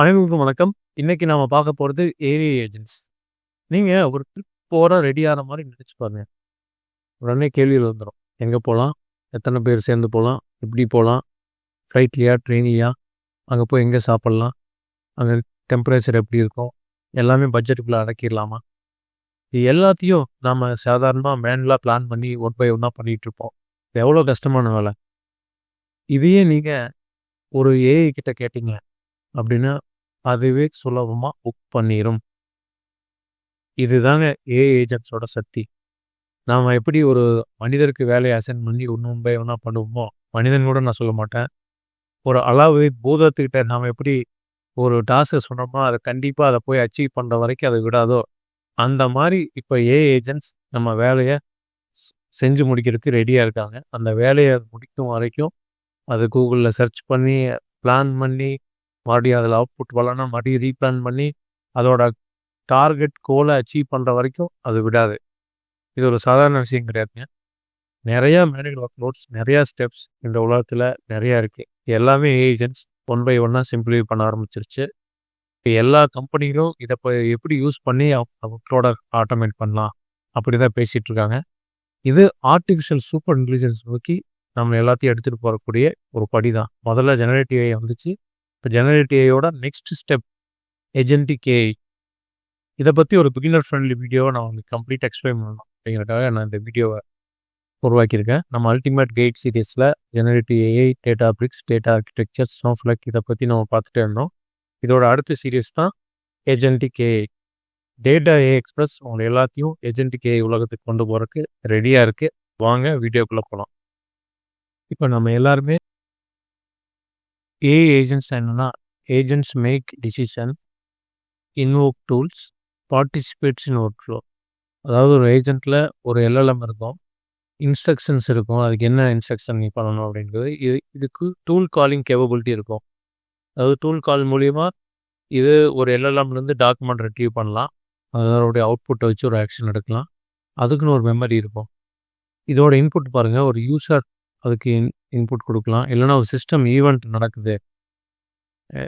அனைவருக்கும் வணக்கம். இன்னைக்கு நாம பார்க்க போறது ஏஐ ஏஜென்ட்ஸ். நீங்க ஒரு ட்ரிப் போற ரெடி ஆற மாரி நெனச்சு பாருங்க. உடனே கேள்விகள் வந்துரும். எங்க போலாம்? எத்தன பேர் சேர்ந்து போலாம்? எப்படி போலாம்? ஃப்ளைட்லயா? ட்ரெயின்லயா? அங்க போய் எங்க சாப்பிடலாம்? அங்க டெம்பரேச்சர் எப்படி இருக்கும்? எல்லாமே பட்ஜெட்டுக்குள்ள அடக்கிடலாமா? இது எல்லாத்தையும் நாம சாதாரணமா மேனுவலா பிளான் பண்ணி ஒன் பை ஒன்னா பண்ணிட்டு இருப்போம். இது எவ்வளோ கஷ்டமான வேலை. இதையே நீங்க ஒரு ஏஐ கிட்ட கேட்டீங்க அப்படின்னா, அதுவே சுலபமா புக் பண்ணிரும். இதுதாங்க ஏஐ ஏஜென்ட்ஸோட சக்தி. நாம எப்படி ஒரு மனிதருக்கு வேலையை அசைன் பண்ணி ஒன் பை ஒன்னா பண்ணுவோமோ, மனிதன் கூட நான் சொல்ல மாட்டேன். ஒரு அளவு பூதத்துக்கிட்ட நாம எப்படி ஒரு டாஸ்க்கை சொன்னோமோ, அதை கண்டிப்பா அதை போய் அச்சீவ் பண்ற வரைக்கும் அதை விடாதோ, அந்த மாதிரி இப்போ ஏஐ ஏஜென்ட்ஸ் நம்ம வேலையை செஞ்சு முடிக்கிறதுக்கு ரெடியா இருக்காங்க. அந்த வேலையை முடிக்கும் வரைக்கும் அது கூகுளில் சர்ச் பண்ணி, பிளான் பண்ணி, மறுபடியும் அதில் அவுட்புட் வரலன்னா மறுபடியும் ரீப்ளான் பண்ணி, அதோட டார்கெட் கோலை அச்சீவ் பண்ணுற வரைக்கும் அது விடாது. இது ஒரு சாதாரண விஷயம் கிடையாதுங்க. நிறையா மேனுவல் ஒர்க் லோட்ஸ், நிறையா ஸ்டெப்ஸ் இந்த உலகத்தில் நிறையா இருக்குது. எல்லாமே ஏஜென்ட்ஸ் ஒன் பை ஒன்னாக சிம்பிளிஃபை பண்ண ஆரம்பிச்சிருச்சு. இப்போ எல்லா கம்பெனிகளும் இதை இப்போ எப்படி யூஸ் பண்ணி அவங்களோட ஆட்டோமேட் பண்ணலாம் அப்படி தான் பேசிகிட்டு இருக்காங்க. இது ஆர்டிஃபிஷியல் சூப்பர் இன்டெலிஜென்ஸ் நோக்கி நம்ம எல்லாத்தையும் எடுத்துகிட்டு போகக்கூடிய ஒரு படி தான். முதல்ல ஜெனரேட்டிவ் ஏஐ வந்துச்சு. இப்போ ஜெனரேட்டிவ் ஏஐயோட நெக்ஸ்ட் ஸ்டெப் ஏஜென்டிக் ஏஐ. இதை பற்றி ஒரு பிகினர் ஃப்ரெண்ட்லி வீடியோவை நான் உங்களுக்கு கம்ப்ளீட் எக்ஸ்பிளைன் பண்ணணும் அப்படிங்கிறதுக்காக நான் இந்த வீடியோவை உருவாக்கியிருக்கேன். நம்ம அல்டிமேட் கைட் சீரீஸில் generative AI, data BRICS, data architecture, snowflake இதை பற்றி நம்ம பார்த்துட்டே இருந்தோம். இதோட அடுத்த சீரீஸ் தான் agentic AI. Data AI express உங்களை எல்லாத்தையும் ஏஜென்டிக் ஏஐ உலகத்துக்கு கொண்டு போகிறதுக்கு ரெடியாக இருக்குது. வாங்க வீடியோக்குள்ளே போகலாம். இப்போ நம்ம எல்லாருமே ஏஐ ஏஜென்ட்ஸ் என்னன்னா, agents make decision, invoke tools, participates in workflow. அதாவது ஒரு ஏஜென்ட்டில் ஒரு எல்எல்எம் இருக்கும், இன்ஸ்ட்ரக்ஷன்ஸ் இருக்கும், அதுக்கு என்ன இன்ஸ்ட்ரக்ஷன் நீ பண்ணணும் அப்படின்றது. இதுக்கு டூல் காலிங் கேப்பபிலிட்டி இருக்கும். அதாவது டூல் கால் மூலிமா இது ஒரு எல்எல்எம்லேருந்து டாக்குமெண்ட் ரெட்ரீவ் பண்ணலாம், அதோடைய அவுட்புட்டை வச்சு ஒரு ஆக்ஷன் எடுக்கலாம். அதுக்குன்னு ஒரு மெமரி இருக்கும். இதோட இன்புட் பாருங்கள், ஒரு யூசர் அதுக்கு இன்புட் கொடுக்கலாம். இல்லைனா ஒரு சிஸ்டம் ஈவெண்ட் நடக்குது,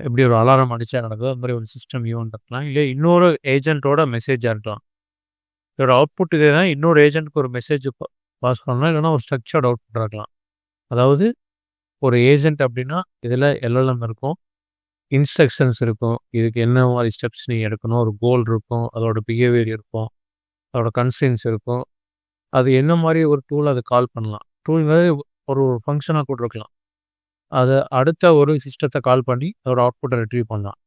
எப்படி ஒரு அலாரம் அடித்தா நடக்குது, அது மாதிரி ஒரு சிஸ்டம் ஈவெண்ட் இருக்கலாம். இல்லை இன்னொரு ஏஜென்ட்டோட மெசேஜாக இருக்கலாம். இதோட அவுட்புட் இதே தான். இன்னொரு ஏஜென்ட்டுக்கு ஒரு மெசேஜ் பாஸ் பண்ணலாம், இல்லைனா ஒரு ஸ்ட்ரக்சர்ட் அவுட்புட் இருக்கலாம். அதாவது ஒரு ஏஜென்ட் அப்படின்னா இதில் எல்எல்எம் இருக்கும், இன்ஸ்ட்ரக்ஷன்ஸ் இருக்கும், இதுக்கு என்ன மாதிரி ஸ்டெப்ஸ் நீங்கள் எடுக்கணும், ஒரு கோல் இருக்கும், அதோட பிஹேவியர் இருக்கும், அதோட கன்ஸ்ட்ரெயின்ஸ் இருக்கும், அது என்ன மாதிரி ஒரு டூல் அது கால் பண்ணலாம். டூல்ங்கிறது ஒரு ஃபங்க்ஷனாக கூட இருக்கலாம். அதை அடுத்த ஒரு சிஸ்டத்தை கால் பண்ணி அதோட அவுட்புட்டை ரெட்ரீவ் பண்ணலாம்.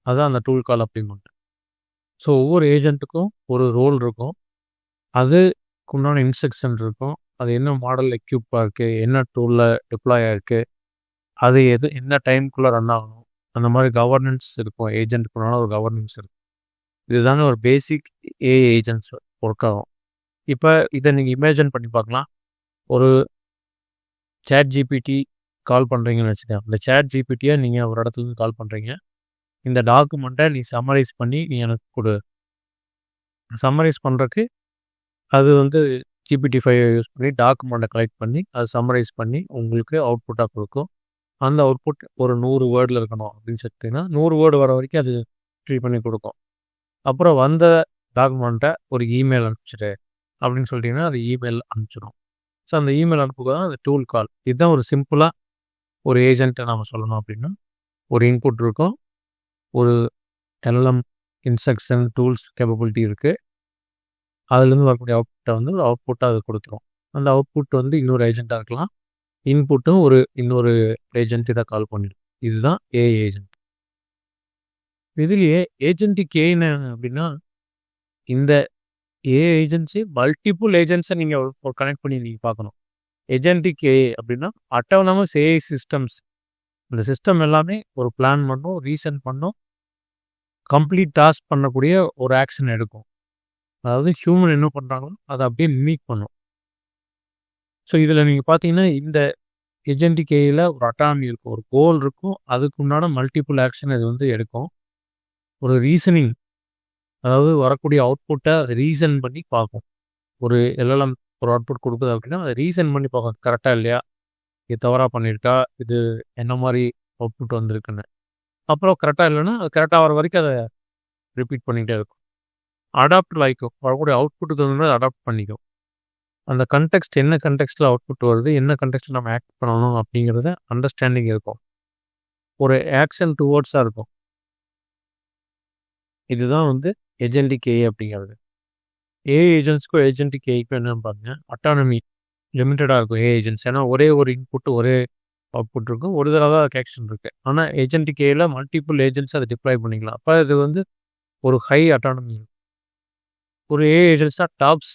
அதுதான் அந்த டூல் கால் அப்படின்ட்டு. ஸோ ஒவ்வொரு ஏஜென்ட்டுக்கும் ஒரு ரோல் இருக்கும், அதுக்கு உண்டான இன்ஸ்ட்ரக்ஷன் இருக்கும், அது என்ன மாடல் எக்யூப்பாக இருக்குது, என்ன டூலில் டிப்ளாய் ஆகிருக்கு, அது என்ன டைமுக்குள்ளே ரன் ஆகணும், அந்த மாதிரி கவர்னன்ஸ் இருக்கும். ஏஜென்ட்டுக்குனால ஒரு கவர்னன்ஸ் இருக்கும். இதுதாங்க ஒரு பேசிக் ஏஐ ஏஜென்ட்ஸ் ஒர்க் ஆகும். இப்போ இதை நீங்கள் இமேஜின் பண்ணி பார்க்கலாம். ஒரு சேட் ஜிபிடி கால் பண்ணுறீங்கன்னு வச்சுக்கோங்க. இந்த சேட் ஜிபிடியை நீங்கள் ஒரு இடத்துலேருந்து கால் பண்ணுறீங்க. இந்த டாக்குமெண்ட்டை நீ சம்மரைஸ் பண்ணி நீ எனக்கு கொடு. சம்மரைஸ் பண்ணுறதுக்கு அது GPT-5 யூஸ் பண்ணி டாக்குமெண்ட்டை கலெக்ட் பண்ணி அதை சம்மரைஸ் பண்ணி உங்களுக்கு அவுட்புட்டாக கொடுக்கும். அந்த அவுட்புட் ஒரு 100 வேர்டில் இருக்கணும் அப்படின்னு சொல்லிட்டிங்கன்னா 100 வேர்டு வர வரைக்கும் அது ட்ரீட் பண்ணி கொடுக்கும். அப்புறம் வந்த டாக்குமெண்ட்டை ஒரு இமெயில் அனுப்பிச்சிடு அப்படின்னு சொல்லிட்டிங்கன்னா அது இமெயில் அனுப்பிச்சிடும். ஸோ அந்த இமெயில் அனுப்புக்கு தான் அந்த டூல் கால். இதுதான் ஒரு சிம்பிளாக ஒரு ஏஜென்ட்டை நாம் சொல்லணும் அப்படின்னா, ஒரு இன்புட் இருக்கும், ஒரு எல்எம் இன்ஸ்ட்ரக்ஷன் டூல்ஸ் கேப்பபிலிட்டி இருக்குது, அதுலேருந்து வரக்கூடிய அவுட்புட்டை ஒரு அவுட்புட்டாக அது கொடுத்துரும். அந்த அவுட்புட் இன்னொரு ஏஜென்ட்டாக இருக்கலாம், இன்புட்டும் இன்னொரு ஏஜென்ட் இதை கால் பண்ணிடும். இதுதான் ஏஐ ஏஜென்ட். இதுலேயே ஏஜென்ட்டுக்கு ஏன்னு அப்படின்னா, இந்த ஏஐ ஏஜென்சி மல்டிபிள் ஏஜென்ட்ஸை நீங்கள் ஒரு கனெக்ட் பண்ணி நீங்கள் பார்க்கணும். ஏஜென்டிக் ஏஐ அப்படின்னா அட்டானமஸ் ஏஐ சிஸ்டம்ஸ். இந்த சிஸ்டம் எல்லாமே ஒரு பிளான் பண்ணும், ரீசன் பண்ணும், கம்ப்ளீட் டாஸ்க் பண்ணக்கூடிய ஒரு ஆக்ஷன் எடுக்கும். அதாவது ஹியூமன் என்ன பண்ணுறாங்களோ அதை அப்படியே மிமிக் பண்ணும். ஸோ இதில் நீங்கள் பார்த்தீங்கன்னா இந்த ஏஜென்டிக் ஏஐயில் ஒரு அட்டானமி இருக்கும், ஒரு கோல் இருக்கும், அதுக்கு உண்டான மல்டிபிள் ஆக்ஷன் இது எடுக்கும். ஒரு ரீசனிங், அதாவது வரக்கூடிய அவுட்புட்டை ரீசன் பண்ணி பார்க்கும். ஒரு எல்எல்எம் ஒரு அவுட்புட் கொடுக்குது அப்படின்னா அதை ரீசன் பண்ணி பார்க்கும், கரெக்டாக இல்லையா, இது தவறாக பண்ணியிருக்கா, இது என்ன மாதிரி அவுட்புட் வந்திருக்குன்னு. அப்புறம் கரெக்டாக இல்லைன்னா அது கரெக்டாக வர வரைக்கும் அதை ரிப்பீட் பண்ணிகிட்டே இருக்கும். அடாப்ட் ஆகிக்கும். வரக்கூடிய அவுட்புட்டுக்கு தகுந்த மாதிரி அடாப்ட் பண்ணிக்கும். அந்த கண்டெக்ஸ்ட் என்ன கண்டெக்ஸ்ட்டில் அவுட்புட் வருது, என்ன கண்டெக்ஸ்ட்டில் நம்ம ஆக்ட் பண்ணணும் அப்படிங்கிறத அண்டர்ஸ்டாண்டிங் இருக்கும். ஒரு ஆக்ஷன் டுவோர்ட்ஸாக இருக்கும். இதுதான் வந்து ஏஜென்டிக் ஏஐ அப்படிங்கிறது. ஏஐ ஏஜென்ட்ஸ்க்கும் ஏஜென்டிக் ஏஐக்கும் என்னன்னு பாருங்க, அட்டானமி லிமிட்டடாக இருக்கும் ஏஐ ஏஜென்ட்ஸ். ஏன்னா ஒரே ஒரு இன்புட் ஒரே அவுட்புட் இருக்கும், ஒரு தடவை தான் ஆக்ஷன் இருக்குது. ஆனால் ஏஜென்டிக் ஏஐயில் மல்டிபிள் ஏஜென்ட்ஸ் அதை டிப்ளாய் பண்ணிக்கலாம். அப்போ இது வந்து ஒரு ஹை அட்டானமி இருக்கும். ஒரு ஏஐ ஏஜென்ட்ஸ்னால் டாப்ஸ்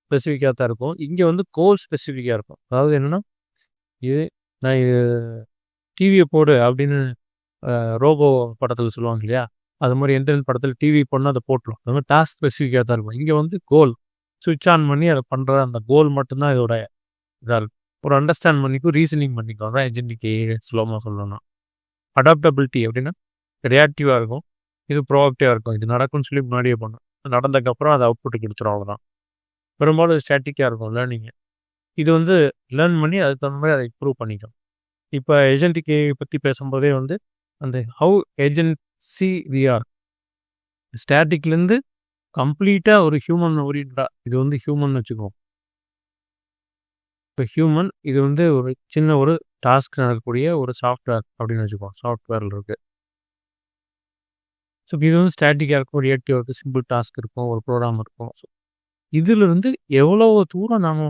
ஸ்பெசிஃபிக்காக தான் இருக்கும். இங்கே வந்து கோல் ஸ்பெசிஃபிக்காக இருக்கும். அதாவது என்னென்னா, இது நான் இது டிவியை போடு அப்படின்னு ரோபோ படத்தில் சொல்லுவாங்க இல்லையா, அது மாதிரி எந்த படத்தில் டிவி போடணும் அதை போட்டுரும். அது மாதிரி டாஸ்க் ஸ்பெசிஃபிக்காக தான் இருக்கும். இங்கே வந்து கோல் சுவிட்ச் ஆன் பண்ணி அதை பண்ணுற அந்த கோல் மட்டும்தான் இதோட இதாக இருக்கும். ஒரு அண்டர்ஸ்டாண்ட் பண்ணிக்கும், ரீசனிங் பண்ணிக்கும். அதான் ஏஜென்டிக் ஏஐ ஸ்லோமாக சொல்லணும்னா. அடாப்டபிலிட்டி அப்படின்னா ரியாக்டிவாக இருக்கும், இது ப்ரோஆக்டிவாக இருக்கும். இது நடக்கும்னு சொல்லி முன்னாடியே பண்ணும், நடந்ததுக்கப்புறம் அதை அவுட்புட்டு கொடுத்துரும், அவ்வளோதான். பெரும்பாலும் ஸ்டாட்டிக்காக இருக்கும் லேர்னிங்கு. இது வந்து லேர்ன் பண்ணி அதுக்கு தகுந்த மாதிரி அதை இம்ப்ரூவ் பண்ணிக்கும். இப்போ ஏஜென்டிக் ஏஐ பற்றி பேசும்போதே வந்து அந்த ஹவு ஏஜென்ட் சி விஆர் ஸ்டாட்டிக்லேருந்து கம்ப்ளீட்டாக ஒரு ஹியூமன் ஓரியன்டாக, இது வந்து ஹியூமன் வச்சுக்குவோம். இப்போ ஹியூமன் இது வந்து ஒரு சின்ன ஒரு டாஸ்க் நடக்கக்கூடிய ஒரு சாஃப்ட்வேர் அப்படின்னு வச்சுக்குவோம். சாஃப்ட்வேரில் இருக்குது. ஸோ இது வந்து ஸ்டாட்டிக்காக இருக்கும், ரியாக்டிவாக இருக்குது, சிம்பிள் டாஸ்க் இருக்கும், ஒரு ப்ரோக்ராம் இருக்கும். ஸோ இதிலிருந்து எவ்வளோ தூரம் நாம்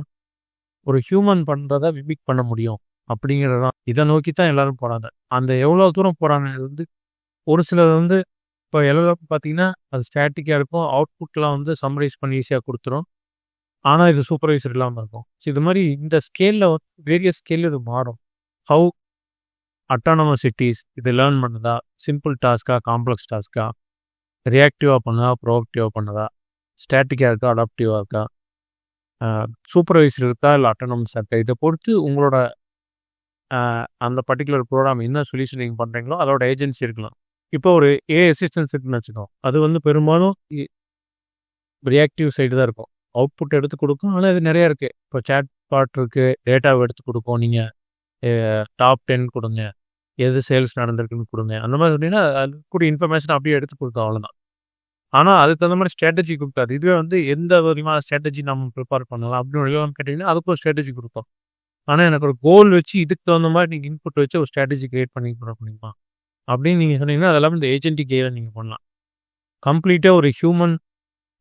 ஒரு ஹியூமன் பண்ணுறதை மிமிக் பண்ண முடியும் அப்படிங்கிறதான். இதை நோக்கி தான் எல்லோரும் போகிறாங்க. அந்த எவ்வளோ தூரம் போகிறாங்க, இது வந்து ஒரு சிலர் வந்து இப்போ எல்எல்எம் பார்த்தீங்கன்னா அது ஸ்டாட்டிக்காக இருக்கும், அவுட்புட்லாம் வந்து சம்மரைஸ் பண்ணி ஈஸியாக கொடுத்துரும். ஆனால் இது சூப்பர்வைசர் இல்லாமல் இருக்கும். ஸோ இது மாதிரி இந்த ஸ்கேலில் வந்து வேரியஸ் ஸ்கேலில் இது மாறும். ஹவு அட்டானமசிட்டிஸ் இது லேர்ன் பண்ணுதா, சிம்பிள் டாஸ்க்காக காம்ப்ளெக்ஸ் டாஸ்க்காக, ரியாக்டிவாக பண்ணுதா ப்ரோஆக்டிவாக பண்ணுதா, ஸ்டாட்டிக்காக இருக்கா அடாப்டிவாக இருக்கா, சூப்பர்வைசர் இருக்கா இல்லை அட்டானமஸாக இருக்கா, இதை பொறுத்து உங்களோட அந்த பர்டிகுலர் ப்ரோக்ராம் என்ன சொல்யூஷன் நீங்கள் பண்ணுறீங்களோ அதோட ஏஜென்சி இருக்கலாம். இப்போ ஒரு ஏஐ அசிஸ்டன்ஸ் இருக்குன்னு வச்சுக்கோம், அது வந்து பெரும்பாலும் ரியாக்டிவ் சைடு தான் இருக்கும். அவுட்புட் எடுத்து கொடுக்கும், ஆனால் இது நிறையா இருக்குது. இப்போ சேட் பாட் இருக்குது, டேட்டாவை எடுத்து கொடுக்கும். நீங்கள் டாப் 10 கொடுங்க, எது சேல்ஸ் நடந்திருக்குன்னு கொடுங்க, அந்த மாதிரி சொன்னீங்கன்னா அது கூட இன்ஃபர்மேஷன் அப்படியே எடுத்து கொடுக்கும், அவ்வளோதான். ஆனால் அதுக்கு தகுந்த மாதிரி ஸ்ட்ராட்டஜி கொடுக்காது. இதுவே வந்து எந்த விதமான ஸ்ட்ராட்டஜி நம்ம ப்ரிப்பேர் பண்ணலாம் அப்படின்னு கேட்டிங்கன்னா அதுக்கு ஒரு ஸ்ட்ராட்டஜி கொடுக்கும். ஆனால் எனக்கு ஒரு கோல் வச்சு இதுக்கு தகுந்த மாதிரி நீங்கள் இன்புட் வச்சு ஒரு ஸ்ட்ராட்டஜி கிரியேட் பண்ணி முடியுமா அப்படின்னு நீங்கள் சொன்னீங்கன்னா அதெல்லாம் இந்த ஏஜென்டிக் ஏஐல நீங்கள் பண்ணலாம். கம்ப்ளீட்டாக ஒரு ஹியூமன்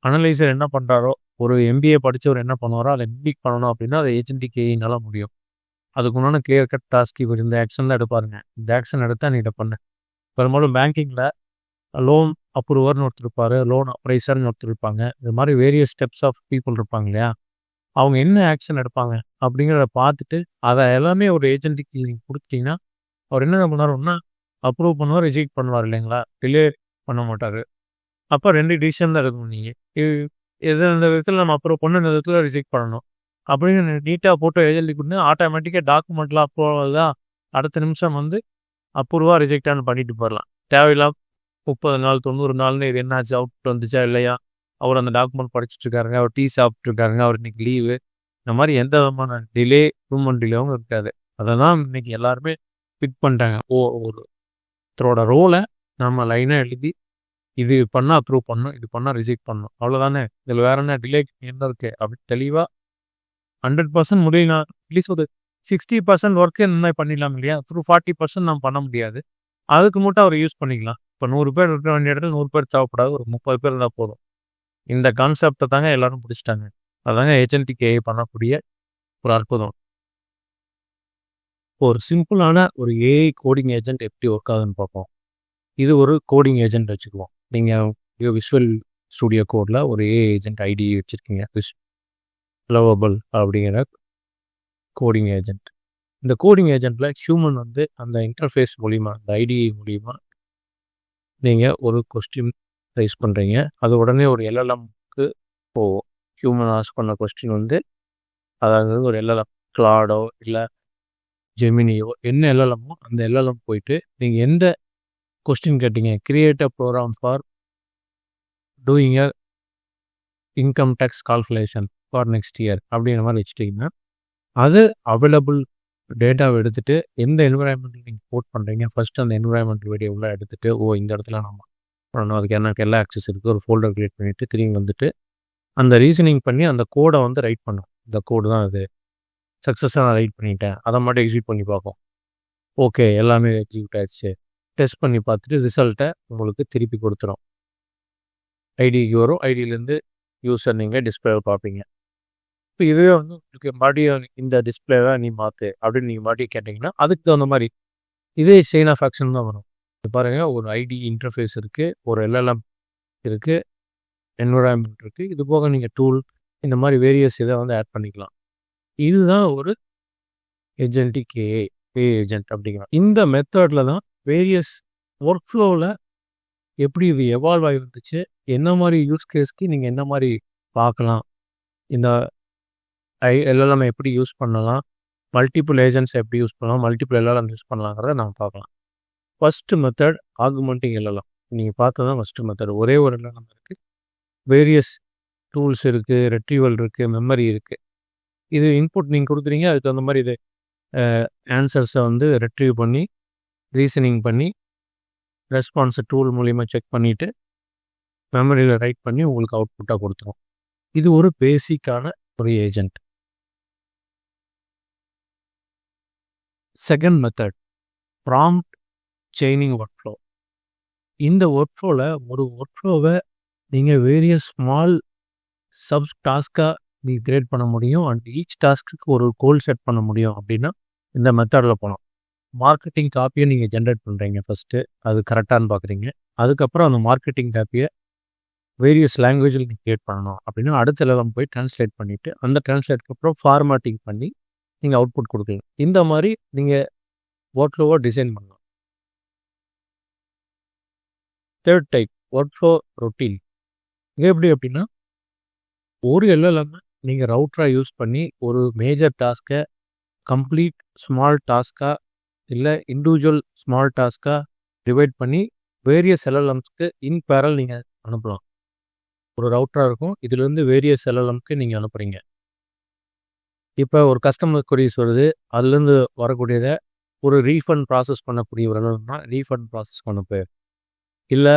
அனலைசர் என்ன பண்ணுறாரோ, ஒரு எம்பிஏ படித்தவர் என்ன பண்ணுவாரோ அதை மிமிக் பண்ணணும் அப்படின்னா அது ஏஜென்டிக் ஏஐனால முடியும். அதுக்கு முன்னாடி கிளியர் கட் டாஸ்க் இவர் இந்த ஆக்ஷன் எடுப்பாருங்க, இந்த ஆக்ஷன் எடுத்தால் நீ இதை பண்ண. பெரும்பாலும் பேங்கிங்கில் லோன் அப்ரூவர்னு ஒருத்தர் இருப்பார், லோன் அப்ரைசர்னு ஒருத்தர் இருப்பாங்க. இது மாதிரி வேரியஸ் ஸ்டெப்ஸ் ஆஃப் பீப்புள் இருப்பாங்க இல்லையா, அவங்க என்ன ஆக்ஷன் எடுப்பாங்க அப்படிங்கிறத பார்த்துட்டு அதை எல்லாமே ஒரு ஏஜென்டிக்கு நீங்கள் கொடுத்துட்டிங்கன்னா அவர் என்ன பண்ணார், ஒன்றா அப்ரூவ் பண்ணுவார், ரிஜெக்ட் பண்ணுவார் இல்லைங்களா, டிலே பண்ண மாட்டார். அப்போ 2 டிசிஷன் தான் எடுக்கணும். நீங்கள் எது இந்த விதத்தில் நம்ம அப்ரூவ் பண்ண, இந்த விதத்தில் ரிஜெக்ட் பண்ணணும் அப்படின்னு நீட்டாக போட்டு ஏஜென்டி கொடுத்து ஆட்டோமேட்டிக்காக டாக்குமெண்ட்லாம் அப்ரூவல் தான் அடுத்த நிமிஷம் வந்து அப்ரூவாக ரிஜெக்டானு பண்ணிட்டு போயிடலாம். தேவையில்லாம் 30 நாள் 90 நாள்னு இது என்னாச்சு, அவுட் வந்துச்சா இல்லையா, அவர் அந்த டாக்குமெண்ட் படிச்சுட்டு இருக்காருங்க, அவர் டீ சாப்பிட்ருக்காருங்க, அவர் இன்னைக்கு லீவு, இந்த மாதிரி எந்த விதமான டிலே ஹியூமன் டிலேவும் இருக்காது. அதை தான் இன்னைக்கு எல்லாருமே ஃபிட் பண்ணிட்டாங்க. ஒருத்தரோட ரோலை நம்ம லைனாக எழுதி இது பண்ணால் அப்ரூவ் பண்ணணும், இது பண்ணால் ரிஜெக்ட் பண்ணணும், அவ்வளோதானே. இதில் வேற என்ன டிலே என்ன இருக்குது அப்படின்னு தெளிவாக 100% முடியல, அட்லீஸ்ட் ஒரு 60% ஒர்க்கு இந்த மாதிரி பண்ணிடலாம் இல்லையா. த்ரூ 40% நம்ம பண்ண முடியாது, அதுக்கு மட்டும் அவர் யூஸ் பண்ணிக்கலாம். இப்போ 100 பேர் இருக்க வேண்டிய இடத்துல 100 பேர் தேவைப்படாது, ஒரு 30 பேர் இருந்தால் போதும். இந்த கான்செப்டை தாங்க எல்லாரும் பிடிச்சிட்டாங்க. அதாங்க ஏஜென்டிக் ஏஐ பண்ணக்கூடிய ஒரு அற்புதம். ஒரு சிம்பிளான ஒரு ஏஐ கோடிங் ஏஜென்ட் எப்படி ஒர்க் ஆகுதுன்னு பார்ப்போம். இது ஒரு கோடிங் ஏஜென்ட் வச்சுக்குவோம். நீங்கள் விஷுவல் ஸ்டுடியோ கோடில் ஒரு ஏஐ ஏஜென்ட் ஐடி வச்சுருக்கீங்க, லவபிள் அப்படிங்கிற கோடிங் ஏஜென்ட். இந்த கோடிங் ஏஜென்ட்டில் ஹியூமன் வந்து அந்த இன்டர்ஃபேஸ் மூலிமா, அந்த ஐடி மூலிமா நீங்கள் ஒரு கொஸ்டின் ரைஸ் பண்ணுறீங்க, அது உடனே ஒரு எல்எல்எம்க்கு போகும். ஹியூமன் ஆஸ்க் பண்ண கொஸ்டின் வந்து, அதாவது ஒரு எல்எல்எம் கிளாடோ இல்லை ஜெமினியோ என்ன எல்எல்எம்மோ அந்த எல்எல்எம் போயிட்டு நீங்கள் எந்த கொஸ்டின் கேட்டீங்க, create a program for doing a income tax calculation for next year அப்படிங்கிற மாதிரி வச்சுட்டிங்கன்னா அது அவைலபிள் டேட்டாவை எடுத்துட்டு எந்த என்விரான்மெண்ட்டில் நீங்கள் கோட் பண்ணுறீங்க ஃபஸ்ட்டு அந்த என்விரான்மெண்ட் வீடியோவில் எடுத்துகிட்டு இந்த இடத்துல நம்ம பண்ணணும், அதுக்கு எனக்கு எல்லா ஆக்சஸ் இருக்குது, ஒரு ஃபோல்டர் க்ரியேட் பண்ணிவிட்டு திரும்பி வந்துட்டு அந்த ரீசனிங் பண்ணி அந்த கோடை வந்து ரைட் பண்ணும். இந்த கோடு தான் அது சக்ஸஸாக நான் ரைட் பண்ணிட்டேன், அதை மட்டும் எக்ஸிக்யூட் பண்ணி பார்ப்போம். ஓகே, எல்லாமே எக்ஸிக்யூட் ஆகிடுச்சு. டெஸ்ட் பண்ணி பார்த்துட்டு ரிசல்ட்டை உங்களுக்கு திருப்பி கொடுத்துரும். ஐடிக்கு வரும், ஐடியிலேருந்து யூஸர் நீங்கள் டிஸ்பிளேவை பார்ப்பீங்க. இப்போ இதுவே வந்து உங்களுக்கு மறுபடியும் இந்த டிஸ்பிளேவை நீ மாற்று அப்படின்னு நீங்கள் மறுபடியும் கேட்டிங்கன்னா அதுக்கு தகுந்த மாதிரி இதே செயின் ஆஃப் ஆக்ஷன் தான் வரும். பாருங்கள், ஒரு ஐடி இன்டர்ஃபேஸ் இருக்குது, ஒரு எல்எல்எம் இருக்குது, என்விரான்மெண்ட் இருக்குது, இது போக நீங்கள் டூல் இந்த மாதிரி வேரியஸ் இதை வந்து ஆட் பண்ணிக்கலாம். இதுதான் ஒரு ஏஜென்டிக் ஏஐ ஏஜென்ட் அப்படிங்கிற இந்த மெத்தடில் தான் வேரியஸ் ஒர்க் ஃப்ளோவில் எப்படி இது எவால்வ் ஆகி வந்துச்சு, என்ன மாதிரி யூஸ் கேஸ்க்கு நீங்கள் என்ன மாதிரி பார்க்கலாம், இந்த எல்எல்எம் எப்படி யூஸ் பண்ணலாம், மல்டிபிள் ஏஜென்ட்ஸ் எப்படி யூஸ் பண்ணலாம், மல்டிபிள் எல்எல்எம் யூஸ் பண்ணலாங்கிறத நம்ம பார்க்கலாம். First method ஆகுமெண்டிங் LLM. நீங்கள் பார்த்ததான் ஃபஸ்ட்டு மெத்தட். ஒரே ஒரு எல்எல்எம் இருக்குது, வேரியஸ் டூல்ஸ் இருக்குது, ரெட்ரீவல் இருக்குது, மெமரி இருக்குது. இது இன்புட் நீங்கள் கொடுக்குறீங்க, அதுக்கு தகுந்த மாதிரி இது ஆன்சர்ஸை வந்து ரெட்ரீவ் பண்ணி ரீசனிங் பண்ணி ரெஸ்பான்ஸை டூல் மூலிமா செக் பண்ணிவிட்டு மெமரியில் ரைட் பண்ணி உங்களுக்கு அவுட்புட்டாக கொடுத்துரும். இது ஒரு பேசிக்கான ஒரு agent. Second method prompt chaining work flow. இந்த ஒர்க் ஃப்ளோவில் ஒரு ஒர்க் ஃப்ளோவை நீங்கள் வேரியஸ் ஸ்மால் சப் டாஸ்க்காக நீங்கள் கிரியேட் பண்ண முடியும் அண்ட் ஈச் டாஸ்க்கு ஒரு கோல் செட் பண்ண முடியும். அப்படின்னா இந்த மெத்தடில் போகலாம். மார்க்கெட்டிங் காப்பியை நீங்கள் ஜென்ரேட் பண்ணுறீங்க ஃபஸ்ட்டு, அது கரெக்டானு பார்க்குறீங்க. அதுக்கப்புறம் அந்த மார்க்கெட்டிங் காப்பியை வேரியஸ் லாங்குவேஜில் நீங்கள் கிரியேட் பண்ணணும் அப்படின்னா அடுத்த லெவல் போய் ட்ரான்ஸ்லேட் பண்ணிவிட்டு அந்த ட்ரான்ஸ்லேட்க்கு அப்புறம் ஃபார்மேட்டிங் பண்ணி நீங்கள் அவுட்புட் கொடுக்குறீங்க. இந்த மாதிரி நீங்கள் ஒர்க் ஃப்ளோவை டிசைன் பண்ணலாம். Third type work flow routine. இது எப்படி அப்படின்னா ஒரு எல்எல்எம் நீங்கள் ரவுட்டராக யூஸ் பண்ணி ஒரு மேஜர் டாஸ்க்கை கம்ப்ளீட் ஸ்மால் டாஸ்க்காக இல்லை இண்டிவிஜுவல் ஸ்மால் டாஸ்க்காக டிவைட் பண்ணி வேரியஸ் எல்எல்எம்ஸ்க்கு இன் பேரல் நீங்கள் அனுப்பலாம். ஒரு ரவுட்டராக இருக்கும், இதுலேருந்து வேரியஸ் எல்எல்எம்க்கு நீங்கள் அனுப்புகிறீங்க. இப்போ ஒரு கஸ்டமர் கொரிஸ் வருது, அதுலேருந்து வரக்கூடியதை ஒரு ரீஃபண்ட் ப்ராசஸ் பண்ணக்கூடிய ஒரு எல்எல்எம்னா ரீஃபண்ட் ப்ராசஸ் அனுப்பு, இல்லை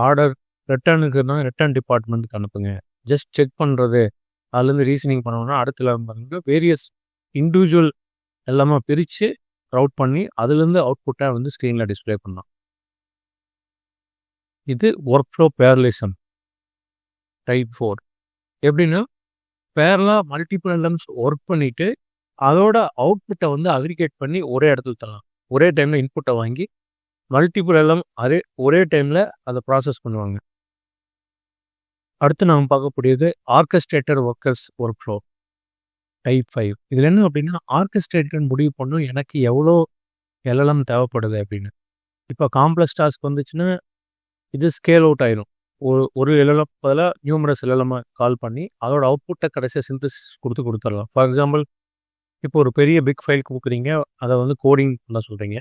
ஆர்டர் ரிட்டர்னுக்குன்னா ரிட்டர்ன் டிபார்ட்மெண்ட்டுக்கு அனுப்புங்க. ஜஸ்ட் செக் பண்ணுறது அதுலேருந்து ரீசனிங் பண்ணோம்னா அடுத்த வேரியஸ் இண்டிவிஜுவல் எல்லாமே பிரித்து ரவுட் பண்ணி அதுலேருந்து அவுட்புட்டை வந்து ஸ்க்ரீனில் டிஸ்பிளே பண்ணலாம். இது ஒர்க் ஃப்ளோ பேரலிசம் டைப் 4. எப்படின்னா பேரலாக மல்டிபிள் எல்எம்ஸ் ஒர்க் பண்ணிவிட்டு அதோட அவுட்புட்டை வந்து அக்ரிகேட் பண்ணி ஒரே இடத்துல தரலாம். ஒரே டைமில் இன்புட்டை வாங்கி மல்டிபிள் எல்எம் ஒரே டைமில் அதை ப்ராசஸ் பண்ணுவாங்க. அடுத்து நாம் பார்க்கக்கூடியது ஆர்கஸ்ட்ரேட்டர் ஒர்க்கர்ஸ் ஒர்க் ஃப்ளோ டைப் 5. இதில் என்ன அப்படின்னா ஆர்கஸ்ட்ரேட்டர் முடிவு பண்ணும் எனக்கு எவ்வளோ எல்எல்எம் தேவைப்படுது அப்படின்னு. இப்போ காம்ப்ளெக்ஸ் டாஸ்க் வந்துச்சுன்னா இது ஸ்கேல் அவுட் ஆயிரும். ஒரு எல்எல்எம் பதிலாக நியூமரஸ் எல்எல்எம் கால் பண்ணி அதோட அவுட்புட்டை கடைசியாக சிந்தசிஸ் கொடுத்துடலாம். ஃபார் எக்ஸாம்பிள் இப்போ ஒரு பெரிய பிக் ஃபைல் கொடுக்குறீங்க, அதை வந்து கோடிங் பண்ண சொல்கிறீங்க.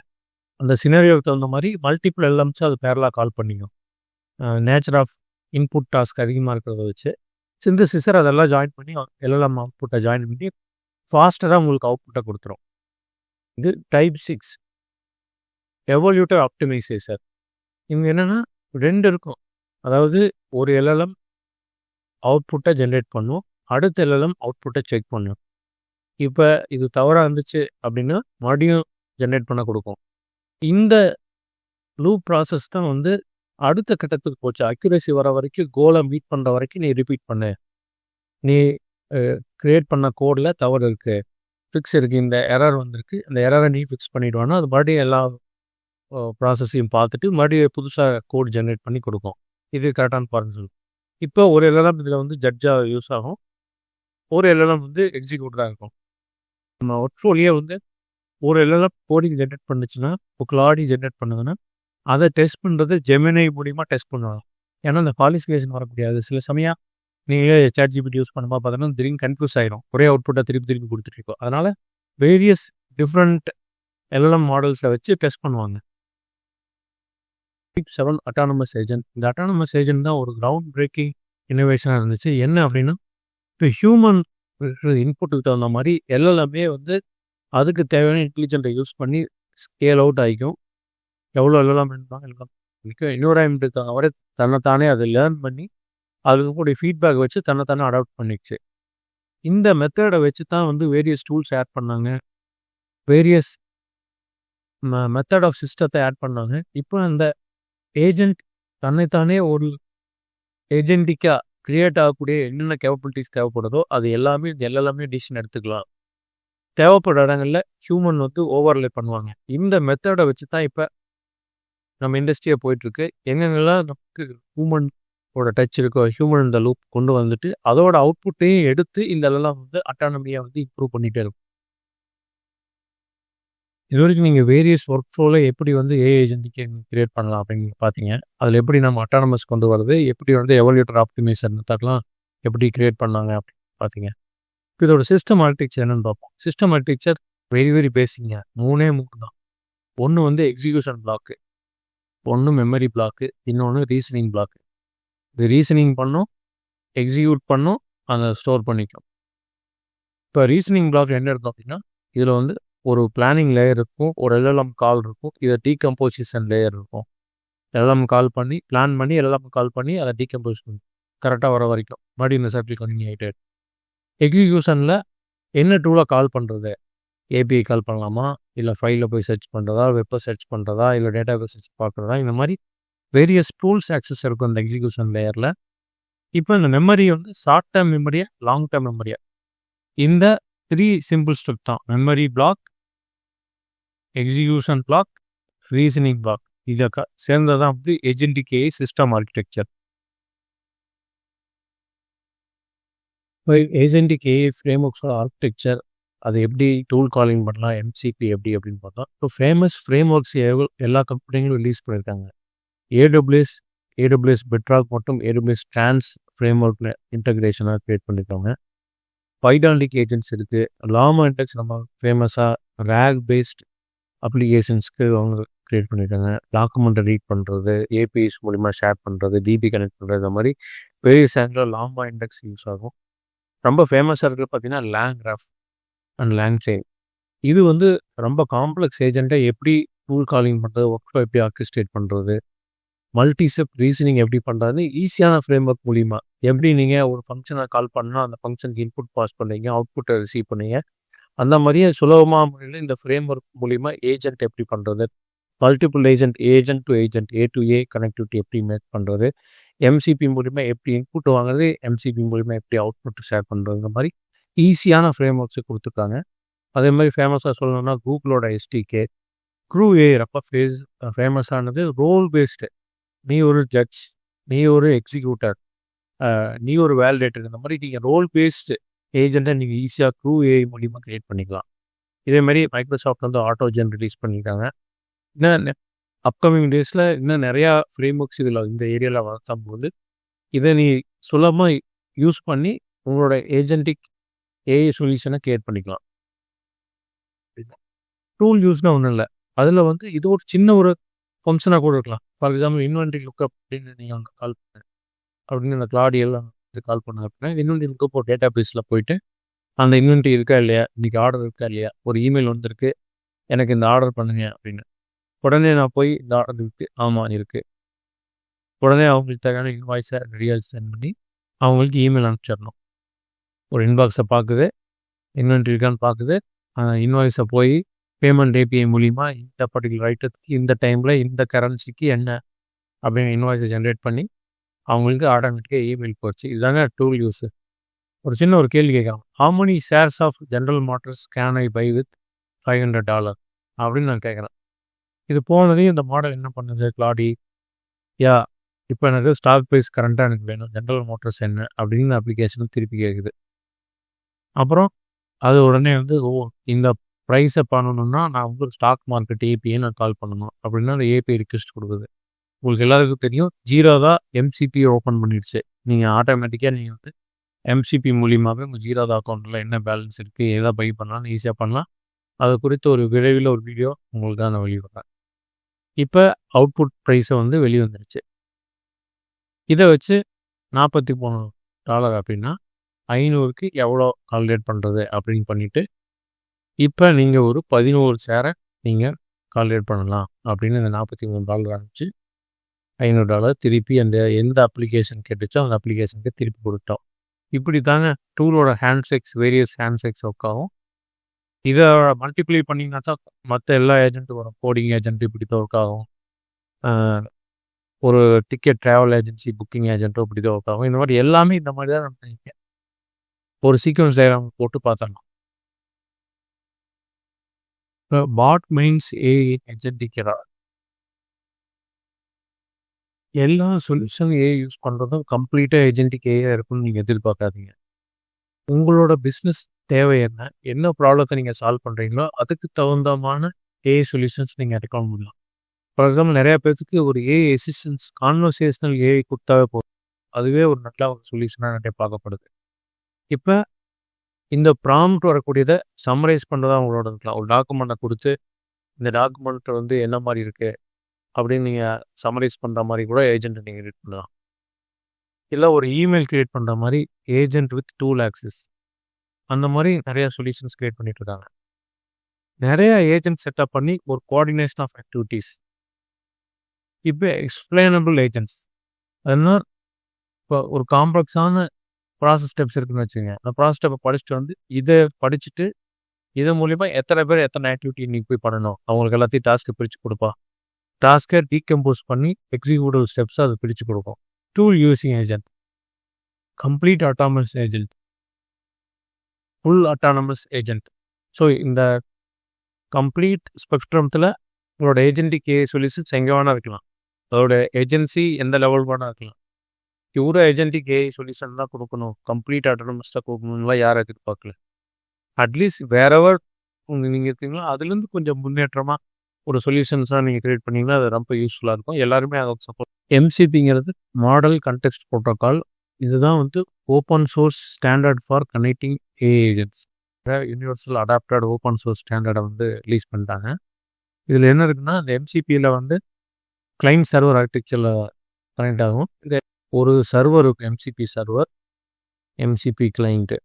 அந்த சினரியோவுக்கு தகுந்த மாதிரி மல்டிபிள் எல்எம்ஸ் அது பேரலாக கால் பண்ணிக்கும். நேச்சர் ஆஃப் இன்புட் டாஸ்க் அதிகமாக இருக்கிறத வச்சு சிந்தசிஸர் அதெல்லாம் ஜாயின் பண்ணி எல்எல்எம் அவுட்புட்டை ஜாயின் பண்ணி ஃபாஸ்டராக உங்களுக்கு அவுட்புட்டை கொடுத்துரும். இது டைப் 6 எவல்யூட்டர் ஆப்டிமைசேஷன். இவங்க என்னென்னா 2 இருக்கும். அதாவது ஒரு எல்எல்எம் அவுட்புட்டை ஜென்ரேட் பண்ணும், அடுத்த எல்எல்எம் அவுட்புட்டை செக் பண்ணும். இப்போ இது தவறாக இருந்துச்சு அப்படின்னா மறுபடியும் ஜென்ரேட் பண்ண கொடுக்கும். இந்த லூப் ப்ராசஸ் தான் வந்து அடுத்த கட்டத்துக்கு போச்சு. அக்யூரேசி வர வரைக்கும் கோலை மீட் பண்ணுற வரைக்கும் நீ ரிப்பீட் பண்ணு. நீ க்ரியேட் பண்ண கோடில் தவறு இருக்குது, ஃபிக்ஸ் இருக்குது, இந்த எரர் வந்திருக்கு, அந்த எரரை நீ ஃபிக்ஸ் பண்ணிவிடுவானா அது மறுபடியும் எல்லா ப்ராசஸையும் பார்த்துட்டு மறுபடியும் புதுசாக கோட் ஜென்ரேட் பண்ணி கொடுக்கும். இது கரெக்டான பாருன்னு சொல்லி. இப்போ ஒரு எல்எல்எம் இதில் வந்து ஜட்ஜாக யூஸ் ஆகும், ஒரு எல்எல்எம் வந்து எக்ஸிக்யூட்டராக இருக்கும். நம்ம ஒர்க் ஃப்ளோலேயே வந்து ஒரு எல்எல்எம் கோடிங் ஜென்ரேட் பண்ணுச்சுன்னா இப்போ கிளாடி ஜென்ரேட் பண்ணுதுன்னா அதை டெஸ்ட் பண்ணுறது ஜெமினை மூலிமா டெஸ்ட் பண்ணுவாங்க. ஏன்னா இந்த பாலிசிலேஷன் வரக்கூடியது சில சமயம் நீங்களே ChatGPT யூஸ் பண்ணும்போது பார்த்தீங்கன்னா திடீர்னு கன்ஃபியூஸ் ஆகிரும், ஒரே அவுட்புட்டை திருப்பி கொடுத்துட்ருக்கோம். அதனால் வேரியஸ் டிஃப்ரெண்ட் எல்எல்எம் மாடல்ஸை வச்சு டெஸ்ட் பண்ணுவாங்க. Type 7 autonomous agent. இந்த அட்டானமஸ் ஏஜென்ட் தான் ஒரு கிரவுண்ட் பிரேக்கிங் இன்னோவேஷனாக இருந்துச்சு. என்ன அப்படின்னா இப்போ ஹியூமன் இன்புட்டுக்கு தகுந்த மாதிரி எல்எல்எம்மே வந்து அதுக்கு தேவையான இன்டெலிஜென்ட்டை யூஸ் பண்ணி ஸ்கேல் அவுட் ஆகிக்கும். எவ்வளோ எல்லாம் இருந்தாங்க எல்லாம் என்விரான்மெண்ட் இருக்காங்க அவரே தன்னைத்தானே அதை லேர்ன் பண்ணி அதுக்கு கூடிய ஃபீட்பேக் வச்சு தன்னைத்தானே அடாப்ட் பண்ணிடுச்சு. இந்த மெத்தடை வச்சு தான் வந்து வேரியஸ் டூல்ஸ் ஆட் பண்ணாங்க, வேரியஸ் மெத்தட் ஆஃப் சிஸ்டத்தை ஆட் பண்ணாங்க. இப்போ அந்த ஏஜென்ட் தன்னைத்தானே ஒரு ஏஜென்டிக்காக கிரியேட் ஆகக்கூடிய என்னென்ன கேப்பபிலிட்டிஸ் தேவைப்படுதோ அது எல்லாமே எல்லாமே டிசிஷன் எடுத்துக்கலாம். தேவைப்படுற இடங்களில் ஹியூமன் வந்து ஓவர்லே பண்ணுவாங்க. இந்த மெத்தடை வச்சு தான் இப்போ நம்ம இண்டஸ்ட்ரியை போயிட்டுருக்கு. எங்கெங்கெல்லாம் நமக்கு ஹியூமனோட டச் இருக்கோ ஹியூமன் இந்த லூப் கொண்டு வந்துட்டு அதோட அவுட்புட்டையும் எடுத்து இந்த எல்லாம் வந்து அட்டானமியாக வந்து இம்ப்ரூவ் பண்ணிகிட்டே இருக்கும். இது வரைக்கும் நீங்கள் வேரியஸ் ஒர்க் ஃப்ளோவில் எப்படி வந்து ஏஐ ஏஜென்டிக்கு கிரியேட் பண்ணலாம் அப்படின்னு பார்த்தீங்க. அதில் எப்படி நம்ம அட்டானமஸ் கொண்டு வரது, எப்படி வந்து எவல்யூட்டர் ஆப்டிமைசர் மெத்தட்லாம் எப்படி கிரியேட் பண்ணாங்க அப்படின்னு பார்த்தீங்க. இப்போ இதோட சிஸ்டம் ஆர்கிடெக்சர் என்னென்னு பார்ப்போம். System architecture very பேசிங்க. 3 தான். ஒன்று வந்து எக்ஸிக்யூஷன் பிளாக்கு, ஒன்று மெமரி பிளாக்கு, இன்னொன்று ரீசனிங் பிளாக்கு. இது ரீசனிங் பண்ணும், எக்ஸிக்யூட் பண்ணும், அதை ஸ்டோர் பண்ணிக்கும். இப்போ ரீசனிங் பிளாக் என்ன இருக்கும் அப்படின்னா இதில் வந்து ஒரு பிளானிங் லேயர் இருக்கும், ஒரு எல்எல்எம் கால் இருக்கும், இதை டீகம்போசிஷன் லேயர் இருக்கும். எல்எல்எம் கால் பண்ணி பிளான் பண்ணி எல்எல்எம் கால் பண்ணி அதை டீகம்போஸ் பண்ணி கரெக்டாக வர வரைக்கும் மறுபடியும் இந்த சப்ஜெக்ட் கண்டினியூ ஆகிட்டே இருக்கும். எக்ஸிக்யூஷனில் என்ன டூலை கால் பண்ணுறது, ஏபிஐ கால் பண்ணலாமா, இல்லை ஃபைலில் போய் சர்ச் பண்ணுறதா, வெப்பை சர்ச் பண்ணுறதா, இல்லை டேட்டா பேஸ் சர்ச் பார்க்குறதா, இந்த மாதிரி வேரியஸ் டூல்ஸ் ஆக்சஸ் இருக்கும் இந்த எக்ஸிக்யூஷன் லேயரில். இப்போ இந்த மெமரி வந்து ஷார்ட் டேர்ம் மெமரியா லாங் டேர்ம் மெமரியா, இந்த 3 சிம்பிள் ஸ்டெப் தான். Memory block, execution block, reasoning block. இதை சேர்ந்ததான் வந்து agentic AI system architecture. Agentic AI ஃப்ரேம் ஒர்க்ஸோட ஆர்கிடெக்சர், அது எப்படி டூல் காலிங் பண்ணலாம், எம்சிபி எப்படி அப்படின்னு பார்த்தோம். இப்போ ஃபேமஸ் ஃப்ரேம் ஒர்க்ஸ் எல்லா கம்பெனிகளும் ரிலீஸ் பண்ணியிருக்காங்க. ஏடபிள்யூஎஸ் பெட்ராக் மற்றும் ஏடபிள்யூஎஸ் ட்ரான்ஸ் ஃப்ரேம் ஒர்க்கில் இன்டகிரேஷனாக க்ரியேட் பண்ணியிருக்காங்க. பைடான்டிக் ஏஜென்ட்ஸ் இருக்குது. லாமா இண்டெக்ஸ் நம்ம ஃபேமஸாக ரேக் பேஸ்ட் அப்ளிகேஷன்ஸ்க்கு அவங்க க்ரியேட் பண்ணியிருக்காங்க. டாக்குமெண்ட்டை ரீட் பண்ணுறது, ஏபிஎஸ் மூலிமா ஷேர் பண்ணுறது, டிபி கனெக்ட் பண்ணுறது, இந்த மாதிரி வேரியஸ் ஆங்கிளில் லாமா இண்டெக்ஸ் யூஸ் ஆகும். ரொம்ப ஃபேமஸாக இருக்கிறது பார்த்தீங்கன்னா lang graph and lang chain. இது வந்து ரொம்ப காம்ப்ளெக்ஸ் ஏஜென்ட்டை எப்படி டூல் காலிங் பண்ணுறது, ஒர்க் ஃப்ளோ எப்படி ஆர்கெஸ்ட்ரேட் பண்ணுறது, மல்டி ஸ்டெப் ரீசனிங் எப்படி பண்ணுறது, ஈஸியான ஃப்ரேம் ஒர்க் மூலிமா எப்படி நீங்கள் ஒரு ஃபங்க்ஷனை கால் பண்ணால் அந்த ஃபங்க்ஷனுக்கு இன்புட் பாஸ் பண்ணுறீங்க, அவுட்புட்டை ரிசீவ் பண்ணுவீங்க. அந்த மாதிரியே சுலபமாக முறையில் இந்த ஃப்ரேம் ஒர்க் மூலிமா ஏஜென்ட் எப்படி பண்ணுறது, multiple agent to agent, A to A connectivity எப்படி மேக் பண்ணுறது, எம்சிபி மூலிமா எப்படி இன்புட் வாங்குறது, எம்சிபி மூலிமா எப்படி அவுட்புட் ஷேர் பண்ணுறது, இந்த மாதிரி ஈஸியான ஃப்ரேம் ஒர்க்ஸை கொடுத்துருக்காங்க. அதே மாதிரி ஃபேமஸாக சொல்லணும்னா கூகுளோட எஸ்டிகே, க்ரூ ஏஐ ரொம்ப ஃபேமஸானது. ரோல் பேஸ்டு, நீ ஒரு ஜட்ஜ், நீ ஒரு எக்ஸிக்யூட்டர், நீ ஒரு வேலிடேட்டர், இந்த மாதிரி நீங்கள் ரோல் பேஸ்டு ஏஜென்ட்டை நீங்கள் ஈஸியாக க்ரூ ஏஐ மூலிமா க்ரியேட் பண்ணிக்கலாம். இதேமாதிரி மைக்ரோசாஃப்ட் வந்து ஆட்டோஜென் ரிலீஸ் பண்ணியிருக்காங்க. இன்னும் அப்கமிங் டேஸில் இன்னும் நிறையா ஃப்ரேம் ஒர்க்ஸ் இதில் இந்த ஏரியாவில் வரும்போது இதை நீ சுலபமாக யூஸ் பண்ணி உங்களோட ஏஜென்டிக் ஏஐ சொல்யூஷனை க்ரியேட் பண்ணிக்கலாம். டூல் யூஸ்னால் ஒன்றும் இல்லை, அதில் வந்து இது ஒரு சின்ன ஒரு ஃபங்க்ஷனாக கூட இருக்கலாம். ஃபார் எக்ஸாம்பிள் இன்வென்ட்ரி லுக்கப் அப்படின்னு நீங்கள் அங்கே கால் பண்ண அப்படின்னு அந்த கிளாடியெல்லாம் கால் பண்ண அப்படின்னா இன்வென்ட்ரி லுக்கப் ஒரு டேட்டா பேஸில் போயிட்டு அந்த இன்வென்ட்ரி இருக்கா இல்லையா, இன்றைக்கி ஆர்டர் இருக்கா இல்லையா, ஒரு இமெயில் வந்திருக்கு எனக்கு இந்த ஆர்டர் பண்ணுங்க அப்படின்னு, உடனே நான் போய் இந்த ஆர்டர் இருக்குது, ஆமாம் இருக்குது, உடனே அவங்களுக்கு தேவையான இன்வாய்ஸை ரெடியாக சென்ட் பண்ணி அவங்களுக்கு இமெயில் அனுப்பிச்சிடணும். ஒரு இன்பாக்ஸை பார்க்குது, இன்வென்ட்ரி இருக்கான்னு பார்க்குது, அந்த இன்வாய்ஸை போய் பேமெண்ட் ஏபிஐ மூலிமா இந்த பர்டிகுலர் ஐட்டத்துக்கு இந்த டைமில் இந்த கரன்சிக்கு என்ன அப்படின்னு இன்வாய்ஸை ஜென்ரேட் பண்ணி அவங்களுக்கு ஆட்டோமேட்டிக்காக இமெயில் போச்சு. இதுதாங்க டூல் யூஸு. ஒரு சின்ன ஒரு கேள்வி கேட்குறாங்க, how many shares of General Motors can I buy with $500 அப்படின்னு நான் கேட்குறேன். இது போனதையும் இந்த மாடல் என்ன பண்ணுது, கிளாடி இப்போ எனக்கு ஸ்டாக் ப்ரைஸ் கரண்ட்டாக எனக்கு வேணும், ஜென்ரல் மோட்டர்ஸ் என்ன அப்படின்னு அப்ளிகேஷனும் திருப்பி கேட்குது. அப்புறம் அது உடனே வந்து இந்த ப்ரைஸை பண்ணணுன்னா நான் வந்து ஸ்டாக் மார்க்கெட் ஏபிஐ நான் கால் பண்ணணும் அப்படின்னா அந்த ஏபிஐ ரிக்வெஸ்ட் கொடுக்குது. உங்களுக்கு எல்லாருக்கும் தெரியும், ஜீரோ தான் எம்சிபி ஓப்பன் பண்ணிடுச்சு. நீங்கள் ஆட்டோமேட்டிக்காக நீங்கள் வந்து எம்சிபி மூலியமாகவே உங்கள் ஜீரோதா அக்கௌண்ட்டில் என்ன பேலன்ஸ் இருக்குது, எதாவது பை பண்ணலாம், ஈஸியாக பண்ணலாம். அது குறித்து ஒரு விரைவில் ஒரு வீடியோ உங்களுக்கு தான் நான் வெளியிடுறேன். இப்போ அவுட்புட் ப்ரைஸை வந்து வெளியே வந்துருச்சு. இதை வச்சு $43 அப்படின்னா 500க்கு எவ்வளோ கால்குலேட் பண்ணுறது அப்படின்னு பண்ணிவிட்டு இப்போ நீங்கள் ஒரு 11 ஷேரை நீங்கள் கால்குலேட் பண்ணலாம் அப்படின்னு இந்த $43 ஆரம்பிச்சு $500 திருப்பி அந்த எந்த அப்ளிகேஷன் கேட்டுச்சோ அந்த அப்ளிகேஷனுக்கு திருப்பி கொடுத்தோம். இப்படி தாங்க டூலோட ஹேண்ட்ஷேக்ஸ் வேரியஸ் ஹேண்ட்ஷேக்ஸ் ஒர்க் ஆகும். இதை மல்டிப்ளை பண்ணிங்கன்னா தான் மற்ற எல்லா ஏஜென்ட்டும் வரும். கோடிங் ஏஜென்ட் இப்படி தான் ஒர்க் ஆகும். ஒரு டிக்கெட் ட்ராவல் ஏஜென்சி புக்கிங் ஏஜென்ட்டும் இப்படி தான் ஒர்க் ஆகும். இந்த மாதிரி எல்லாமே இந்த மாதிரி தான் நம்ம ஒரு சீக்வன்ஸ் டயக்ராம் போட்டு பார்த்தோம். பாட் மெயின்ஸ் ஏஐ ஏஜென்டிக் எரர். எல்லா சொல்யூஷன் ஏஐ யூஸ் பண்ணுறதும் கம்ப்ளீட்டாக ஏஜென்டிக் ஏஐ இருக்குன்னு நீங்கள் எதிர்பார்க்காதீங்க. உங்களோட பிஸ்னஸ் தேவை என்ன ப்ராப்ளத்தை நீங்கள் சால்வ் பண்ணுறீங்களோ அதுக்கு தகுந்தமான ஏஐ சொல்யூஷன்ஸ் நீங்கள் எடுக்க முடியலாம். ஃபார் எக்ஸாம்பிள் நிறையா பேர்த்துக்கு ஒரு ஏஐ அசிஸ்டன்ஸ் கான்வர்சேஷனல் ஏஐ கொடுத்தாவே போதும். அதுவே ஒரு நல்ல ஒரு சொல்யூஷனாக நிறைய பார்க்கப்படுது. இப்போ இந்த ப்ராம்ப்ட் வரக்கூடியதை சம்மரைஸ் பண்ணுறதா உங்களோட இருக்கலாம். ஒரு டாக்குமெண்ட்டை கொடுத்து இந்த டாக்குமெண்ட்டை வந்து என்ன மாதிரி இருக்குது அப்படின்னு நீங்கள் சம்மரைஸ் பண்ணுற மாதிரி கூட ஏஜென்ட்டை நீங்கள் கிரியேட் பண்ணலாம். இல்லை ஒரு இமெயில் கிரியேட் பண்ணுற மாதிரி ஏஜென்ட் வித் டூல் ஆக்சஸ் அந்த மாதிரி நிறையா சொல்யூஷன்ஸ் கிரியேட் பண்ணிட்டு இருக்காங்க. நிறையா ஏஜென்ட் செட்டப் பண்ணி ஒரு கோஆர்டினேஷன் ஆஃப் ஆக்டிவிட்டீஸ். இப்போ எக்ஸ்பிளைனபிள் ஏஜென்ட்ஸ் அதுனா இப்போ ஒரு காம்ப்ளெக்ஸான ப்ராசஸ் ஸ்டெப்ஸ் இருக்குன்னு வச்சுங்க. அந்த ப்ராசஸ் ஸ்டெப்பை படிச்சுட்டு வந்து இதை படிச்சுட்டு இதன் மூலிமா எத்தனை பேர் எத்தனை ஆக்டிவிட்டி இன்னைக்கு போய் பண்ணணும் அவங்களுக்கு எல்லாத்தையும் டாஸ்க்கை பிரித்து கொடுப்பா. டாஸ்க்கை டீகம்போஸ் பண்ணி எக்ஸிக்யூட்டிவ் ஸ்டெப்ஸை அதை பிரித்து கொடுக்கும். Tool using agent, complete autonomous agent, full autonomous agent. So இந்த கம்ப்ளீட் ஸ்பெக்ட்ரத்தில் உங்களோட ஏஜென்டிக் ஏஐ சொல்யூஷன்ஸ் எங்கே வேணா இருக்கலாம். அதோட ஏஜென்சி எந்த லெவல் வேணா இருக்கலாம். இவ்வளோ ஏஜென்டிக் ஏஐ சொல்யூஷன் தான் கொடுக்கணும், கம்ப்ளீட் அட்டானமஸாக கொடுக்கணும்லாம் யாரும் எதிர்பார்க்கல. அட்லீஸ்ட் வேறவர் நீங்கள் இருக்கீங்களோ அதுலேருந்து கொஞ்சம் முன்னேற்றமாக ஒரு சொல்யூஷன்ஸாக நீங்கள் கிரியேட் பண்ணிங்கன்னா அது ரொம்ப யூஸ்ஃபுல்லாக இருக்கும். எல்லாருமே அதை சப்போர்ட். எம்சிபிங்கிறது மாடல் கண்டெக்ஸ்ட் ப்ரோட்டோக்கால். இதுதான் வந்து open source standard for connecting AI agents. Universal adapted open source ஸ்டாண்டர்டை வந்து ரிலீஸ் பண்ணிட்டாங்க. இதில் என்ன இருக்குன்னா இந்த எம்சிபியில் வந்து கிளைண்ட் சர்வர் ஆர்கிடெக்சரில் கனெக்ட் ஆகும். இந்த ஒரு சர்வர் இருக்கும், எம்சிபி சர்வர், எம்சிபி கிளைண்ட்டு.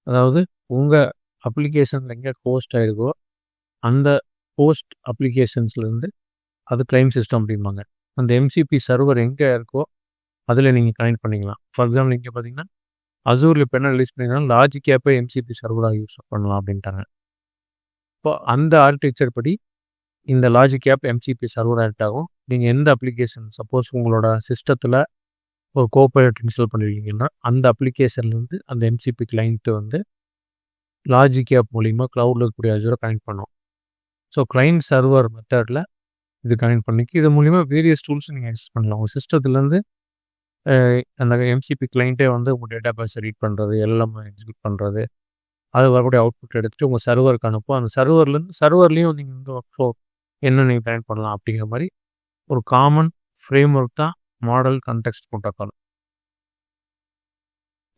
அதாவது உங்கள் அப்ளிகேஷனில் எங்கே ஹோஸ்ட் ஆகிருக்கோ அந்த ஹோஸ்ட் அப்ளிகேஷன்ஸ்லேருந்து அது கிளைண்ட் சிஸ்டம் அப்படிம்பாங்க. அந்த எம்சிபி சர்வர் எங்கே இருக்கோ அதில் நீங்கள் கனெக்ட் பண்ணிக்கலாம். ஃபார் எக்ஸாம்பிள் இங்கே பார்த்தீங்கன்னா அசூரில் இப்போ என்ன ரிலீஸ் பண்ணிங்கன்னா லாஜிக் ஆப்பை எம்சிபி சர்வராக யூஸ் பண்ணலாம் அப்படின்ட்டாங்க. இப்போ அந்த ஆர்கிடெக்சர் படி இந்த logic of MCP server act ஆகும். நீங்கள் எந்த அப்ளிகேஷன் சப்போஸ் உங்களோட சிஸ்டத்தில் ஒரு கோபைலட் இன்ஸ்டால் பண்ணியிருக்கீங்கன்னா அந்த அப்ளிகேஷன்லேருந்து அந்த எம்சிபி கிளைண்ட்டு வந்து லாஜிக் ஆப் மூலிமா க்ளவுடில் இருக்கக்கூடிய அஜூரை கனெக்ட் பண்ணும். ஸோ கிளைண்ட் சர்வர் மெத்தடில் இது கனெக்ட் பண்ணிக்கி இது மூலிமா வேரியஸ் டூல்ஸ் நீங்கள் யூஸ் பண்ணலாம். உங்கள் சிஸ்டத்துலேருந்து அந்த எம்சிபி கிளைண்ட்டே வந்து உங்கள் டேட்டா பேஸை ரீட் பண்ணுறது, எல்லாம் எக்ஸிக்யூட் பண்ணுறது, அது வரக்கூடிய அவுட்புட் எடுத்துகிட்டு உங்கள் சர்வருக்கு அனுப்பும். அந்த சர்வர்லேயும் நீங்கள் வந்து ஒர்க் ஃப்ளோ என்ன நீங்கள் கனெக்ட் பண்ணலாம் அப்படிங்கிற மாதிரி ஒரு காமன் ஃப்ரேம் ஒர்க் தான் model context protocol.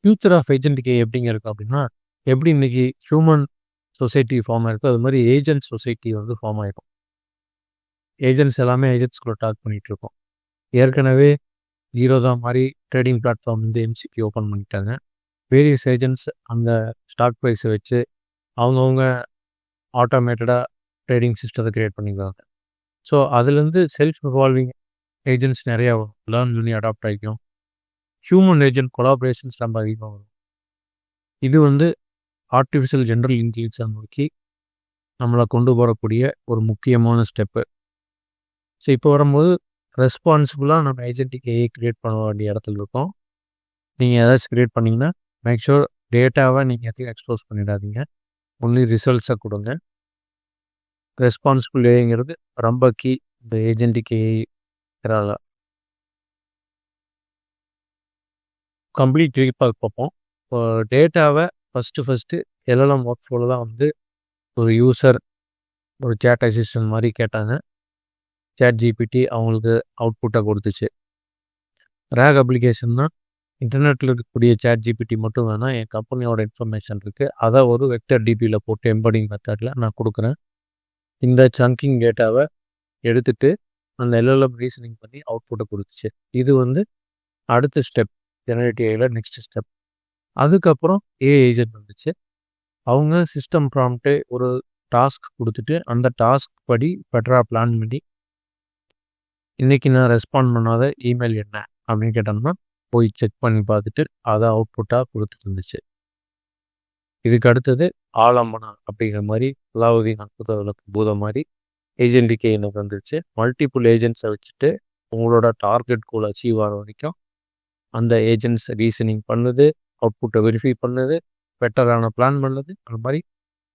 Future of agentic AI எப்படிங்க இருக்குது அப்படின்னா, எப்படி இன்றைக்கி ஹியூமன் சொசைட்டி ஃபார்ம் ஆகிருக்கோ அது மாதிரி ஏஜென்ட் சொசைட்டி வந்து ஃபார்ம் ஆகிருக்கும். ஏஜென்ட்ஸ் எல்லாமே ஏஜென்ட்ஸ்குள்ளே டாக் பண்ணிகிட்ருக்கோம். ஏற்கனவே ஜீரோதா மாதிரி ட்ரேடிங் பிளாட்ஃபார்ம் வந்து எம்சிபி ஓப்பன் பண்ணிட்டாங்க. வேரியஸ் ஏஜென்ட்ஸ் அந்த ஸ்டாக் ப்ரைஸை வச்சு அவங்கவுங்க ஆட்டோமேட்டடாக ட்ரேடிங் சிஸ்டத்தை க்ரியேட் பண்ணிக்குவாங்க. ஸோ அதுலேருந்து செல்ஃப் இவால்விங் ஏஜென்ட்ஸ் நிறையா லேர்ன் பண்ணி அடாப்ட் ஆகிக்கும். ஹியூமன் ஏஜென்ட் கொலாபரேஷன்ஸ் ரொம்ப அதிகமாக வரும். இது வந்து ஆர்டிஃபிஷியல் ஜென்ரல் இன்டெலிஜென்ஸை நோக்கி நம்மளை கொண்டு போகக்கூடிய ஒரு முக்கியமான ஸ்டெப்பு. ஸோ இப்போ வரும்போது ரெஸ்பான்சிபிளாக நம்ம ஏஜென்டிக் ஏஐ க்ரியேட் பண்ண வேண்டிய இடத்துல இருக்கோம். நீங்கள் ஏதாச்சும் க்ரியேட் பண்ணிங்கன்னா மேக் ஷூர் டேட்டாவை நீங்கள் எதையும் எக்ஸ்போஸ் பண்ணிடாதீங்க. ஒன்லி ரிசல்ட்ஸை கொடுங்க. ரெஸ்பான்சிபிள் ஏஐங்கிறது ரொம்ப கீ இந்த ஏஜென்டிக் ஏஐ இதனால். கம்ப்ளீட் டீப்பாக பார்ப்போம். இப்போ டேட்டாவை ஃபஸ்ட்டு எல்எல்எம் ஒர்க் ஃப்ளோவில் தான் வந்து ஒரு யூசர் ஒரு சேட் அசிஸ்டன்ட் மாதிரி கேட்டாங்க. சேட் ஜிபிடி அவங்களுக்கு அவுட்புட்டாக கொடுத்துச்சு. ரேக் அப்ளிகேஷன் தான் இன்டர்நெட்டில் இருக்கக்கூடிய சேட் ஜிபிடி மட்டும் வேணால் என் கம்பெனியோட இன்ஃபர்மேஷன் இருக்குது, அதை ஒரு வெக்டர் டிபியில் போட்டு எம்படிங் மெத்தடில் நான் கொடுக்குறேன். இந்த சங்கிங் டேட்டாவை எடுத்துகிட்டு அந்த எல்எல்எம் ரீசனிங் பண்ணி அவுட்புட்டை கொடுத்துச்சு. இது வந்து அடுத்த ஸ்டெப் ஜெனரேட்டிவ் ஏஐயில் நெக்ஸ்ட் ஸ்டெப். அதுக்கப்புறம் ஏஜென்ட் வந்துச்சு. அவங்க சிஸ்டம் ப்ராம்ப்ட்டு ஒரு டாஸ்க் கொடுத்துட்டு அந்த டாஸ்க் படி பெட்டராக பிளான் பண்ணி இன்றைக்கி நான் ரெஸ்பாண்ட் பண்ணாத இமெயில் என்ன அப்படின்னு கேட்டோம்னா போய் செக் பண்ணி பார்த்துட்டு அதை அவுட்புட்டாக கொடுத்துட்டு இருந்துச்சு. இதுக்கு அடுத்தது ஆலம்பனா அப்படிங்கிற மாதிரி அலாவுதீன் அற்புத விளக்கு பூதம் மாதிரி ஏஜென்டிக்கு எனக்கு வந்துருச்சு. மல்டிபிள் ஏஜென்ட்ஸை வச்சுட்டு உங்களோட டார்கெட் கோல் அச்சீவ் ஆகிற வரைக்கும் அந்த ஏஜென்ட்ஸ் ரீசனிங் பண்ணுது, அவுட்புட்டை வெரிஃபை பண்ணுது, பெட்டரான பிளான் பண்ணுது, அந்த மாதிரி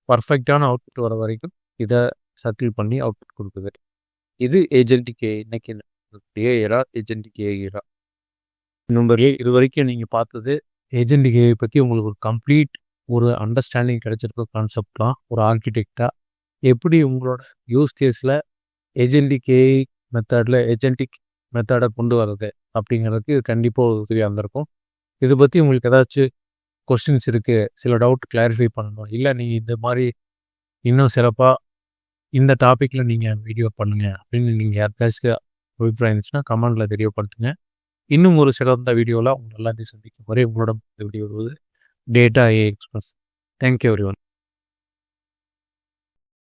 பர்ஃபெக்டான அவுட்புட் வர வரைக்கும் இதை சர்க்கிள் பண்ணி அவுட்புட் கொடுக்குது. இது ஏஜென்டிக் இன்னைக்கு ஏஐரா ஏஜென்டிக் ஏஐரா. நம்பர் இது வரைக்கும் நீங்கள் பார்த்தது ஏஜென்டிக் ஏஐ பற்றி உங்களுக்கு ஒரு கம்ப்ளீட் ஒரு அண்டர்ஸ்டாண்டிங் கிடைச்சிருக்க கான்செப்ட்லாம் ஒரு ஆர்கிடெக்டாக எப்படி உங்களோட யூஸ் கேஸில் ஏஜென்டிக் ஏஐ ஏஜென்டிக் மெத்தடை கொண்டு வர்றது அப்படிங்கிறதுக்கு இது கண்டிப்பாக ஒரு உதவியாக இருந்திருக்கும். இதை பற்றி உங்களுக்கு ஏதாச்சும் கொஸ்டின்ஸ் இருக்குது, சில டவுட் கிளாரிஃபை பண்ணணும், இல்லை நீங்கள் இந்த மாதிரி இன்னும் சிறப்பாக இந்த டாப்பிக்கில் நீங்கள் வீடியோ பண்ணுங்கள் அப்படின்னு நீங்கள் யாருக்காச்சும் அபிப்பிராயம் இருந்துச்சுன்னா கமெண்டில் தெரியப்படுத்துங்க. இன்னும் ஒரு சிறந்த வீடியோவில் உங்கள் எல்லாத்தையும் சந்திக்கும் வரை உங்களோட வீடியோ வருவது data AI express. Thank you everyone.